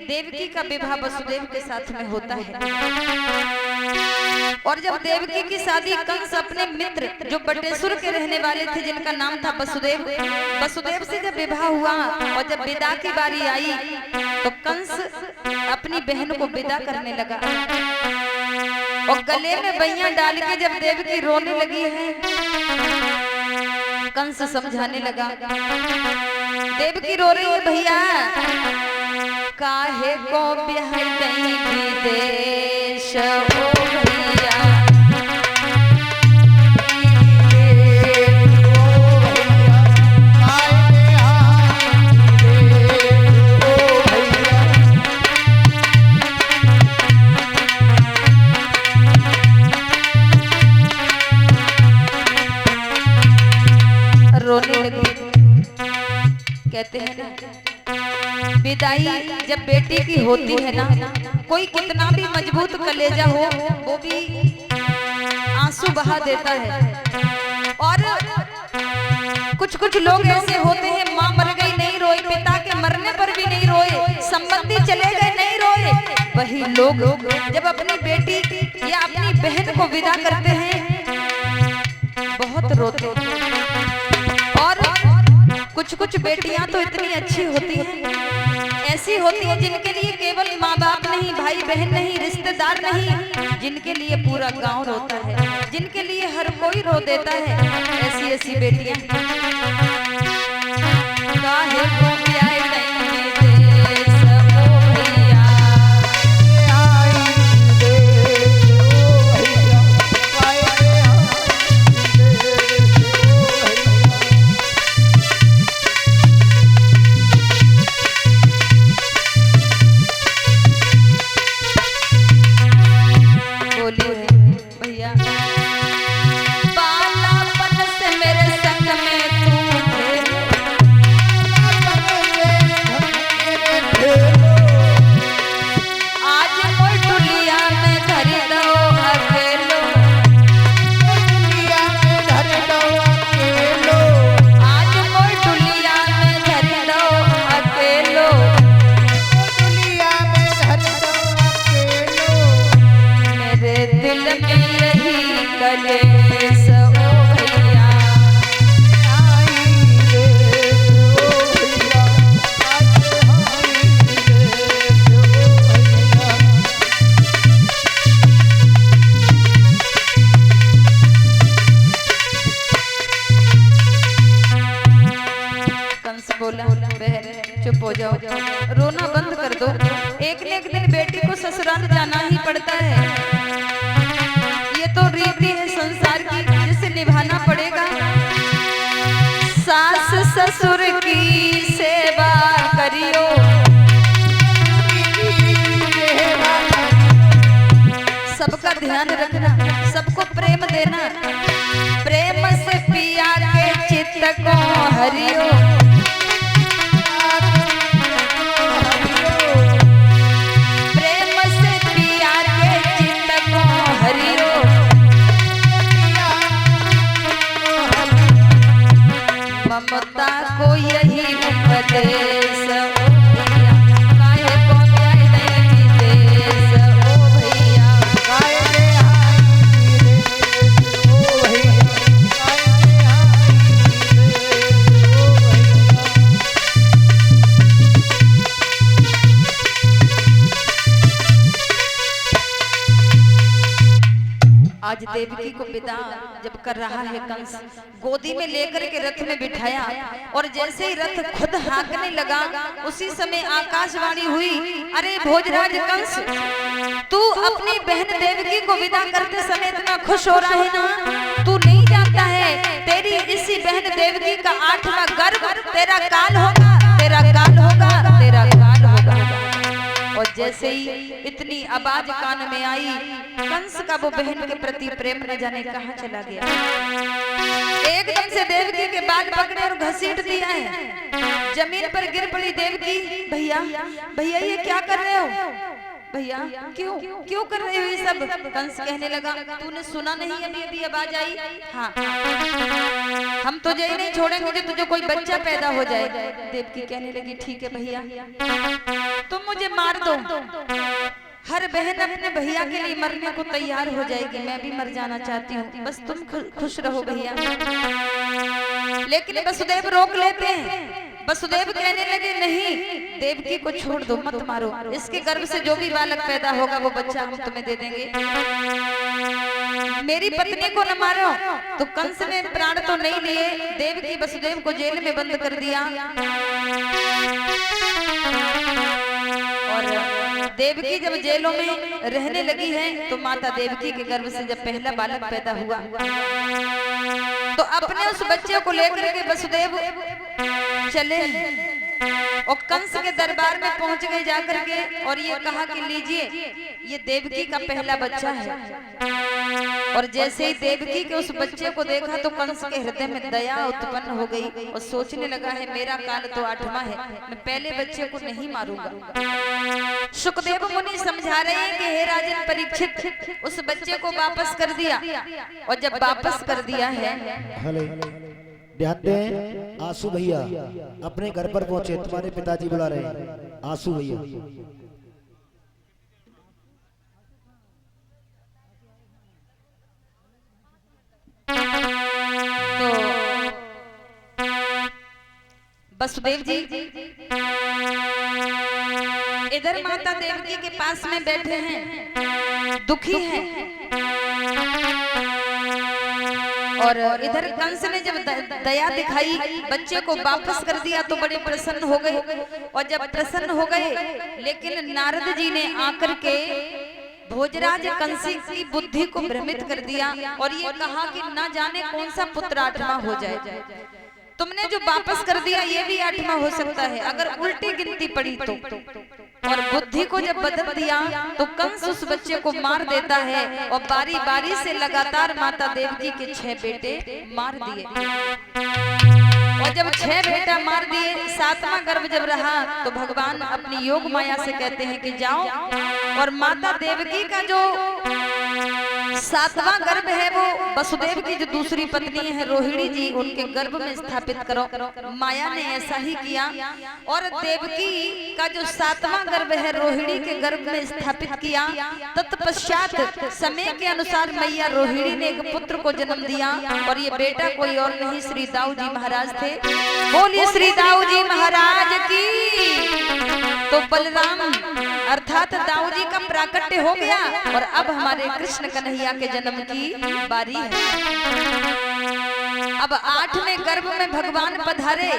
देवकी का विवाह वसुदेव के साथ में होता है। और जब देवकी की शादी कंस अपने मित्र जो बटेश्वर के रहने वाले थे जिनका नाम था वसुदेव से जब विवाह हुआ और जब विदा की बारी आई तो कंस अपनी बहन को विदा करने लगा और गले में बैया डाल के जब देवकी रोने लगी है कंस समझाने लगा, देवकी रो रही है भैया काहे को ब्याह दई विदेश ओ भैया रोने लगी। कहते हैं ना विदाई जब बेटी की होती है ना, कोई कितना भी मजबूत कलेजा हो वो भी आंसू बहा देता है। और कुछ लोग ऐसे होते हैं माँ मर गई नहीं रोए, पिता के मरने पर भी नहीं रोए, संबंधी चले गए नहीं रोए। वही लोग जब अपनी बेटी या अपनी बहन को विदा करते हैं बहुत रोते हैं। और कुछ बेटियां तो इतनी अच्छी होती हैं, ऐसी होती हैं जिनके लिए केवल माँ बाप नहीं, भाई बहन नहीं, रिश्तेदार नहीं, जिनके लिए पूरा गांव रोता है, जिनके लिए हर कोई रो देता है। ऐसी बेटियां काहे को ब्याह दई विदेश ओ भैया चुप हो जाओ, रोना बंद कर दो। एक न एक दिन बेटी को ससुराल जाना ही पड़ता है, ये तो रीति है संसार की जिसे निभाना पड़ेगा। सास ससुर की सेवा करियो, सबका ध्यान रखना, सबको प्रेम देना, प्रेम से पिया के चित्त को हरियो। ममता को यही उपदेश ओ भैया काहे को ब्याह दई विदेश ओ भैया काहे ओ भैया आज देवकी को विदा जब कर रहा है कंस, गोदी में लेकर के रथ में बिठाया और जैसे ही रथ खुद हाँकने लगा उसी समय आकाशवाणी हुई, अरे भोजराज कंस तू अपनी बहन देवकी को विदा करते समय इतना खुश हो रहा है ना, तू नहीं जानता है तेरी इसी बहन देवकी का 8वां गर्भ तेरा काल होगा, तेरा काल होगा, तेरा काल होगा। और जैसे ही इतनी आवाज कान में आई कंस का वो बहन के प्रति प्रेम न जाने कहां चला गया। एकदम से देवकी के बाल पकड़े और घसीट दिया है, जमीन पर गिर पड़ी देवकी। भैया भैया ये क्या कर रहे हो भैया, क्यों क्यों कर रहे हो ये सब? कंस कहने लगा तूने सुना नहीं अभी आवाज आई? हाँ हम तुझे ही नहीं छोड़ेंगे जो तुझे कोई बच्चा पैदा हो जाए। देवकी कहने लगी ठीक है भैया तुम मुझे दो। हर बहन अपने भैया के लिए मरने को तैयार हो जाएगी, मैं भी मर जाना चाहती हूँ, बस तुम खुश रहो भैया। लेकिन वसुदेव रोक लेते हैं। वसुदेव कहने लगे नहीं, देवकी को छोड़ दो, मत मारो, इसके गर्भ से जो भी बालक पैदा होगा वो बच्चा हम तुम्हें दे देंगे। मेरी पत्नी को न मारो। तो कंस ने प्राण तो नहीं लिए, देवकी वसुदेव को जेल में बंद कर दिया। और देवकी जब जेलों में रहने लगी है तो माता देवकी के गर्भ से जब पहला बालक पैदा हुआ तो अपने उस बच्चे को लेकर के वसुदेव चले और कंस के दरबार में पहुंच गए जाकर के, और ये कहा कि लीजिए ये देवकी का पहला बच्चा है। और जैसे ही देवकी के उस बच्चे को देखा तो कंस के हृदय में दया उत्पन्न हो गई और सोचने लगा है मेरा काल तो 8वां है, मैं पहले बच्चे को नहीं मारूंगा। सुखदेव मुनि समझा रहे हैं कि हे राजन परीक्षित, उस बच्चे को वापस कर दिया। और जब वापस कर दिया है, ध्यान दें, आंसू भैया अपने घर पर पहुंचे, तुम्हारे पिताजी बुला रहे हैं। आंसू भैया तो वसुदेव जी इधर माता देवकी के पास में बैठे हैं, दुखी हैं। और इधर कंस ने जब दया दिखाई, बच्चे को वापस कर दिया तो बड़े प्रसन्न हो गए। और जब प्रसन्न हो गए, लेकिन नारद जी ने आकर के भोजराज कंस की बुद्धि को भ्रमित कर दिया और ये कहा कि ना जाने कौन सा पुत्र 8वां हो जाए। तुमने जो वापस कर दिया ये भी 8वां हो सकता है, अगर उल्टी गिनती पड़ी तो। और बुद्धि को जब बदल दिया तो कंस उस बच्चे को मार देता है और बारी बारी से लगातार माता देवकी के 6 बेटे मार दिए। और जब 6 बेटा मार दिए, 7वां गर्भ जब रहा तो भगवान अपनी योग माया से कहते हैं कि जाओ और माता देवकी का जो 7वां गर्भ है वो वसुदेव की जो दूसरी पत्नी है रोहिणी जी, उनके गर्भ में स्थापित करो। माया ने ऐसा ही किया और देवकी का जो 7वां गर्भ है रोहिणी के गर्भ में स्थापित किया। तत्पश्चात समय के अनुसार मैया रोहिणी ने एक पुत्र को जन्म दिया और ये बेटा कोई और नहीं श्री दाऊ जी महाराज थे। बोलिए श्री दाऊ जी महाराज की। तो बलराम अर्थात दाऊ जी का प्राकट्य हो गया और अब हमारे कृष्ण कन्हैया के जन्म की बारी है। अब 8वें गर्भ में भगवान पधारे।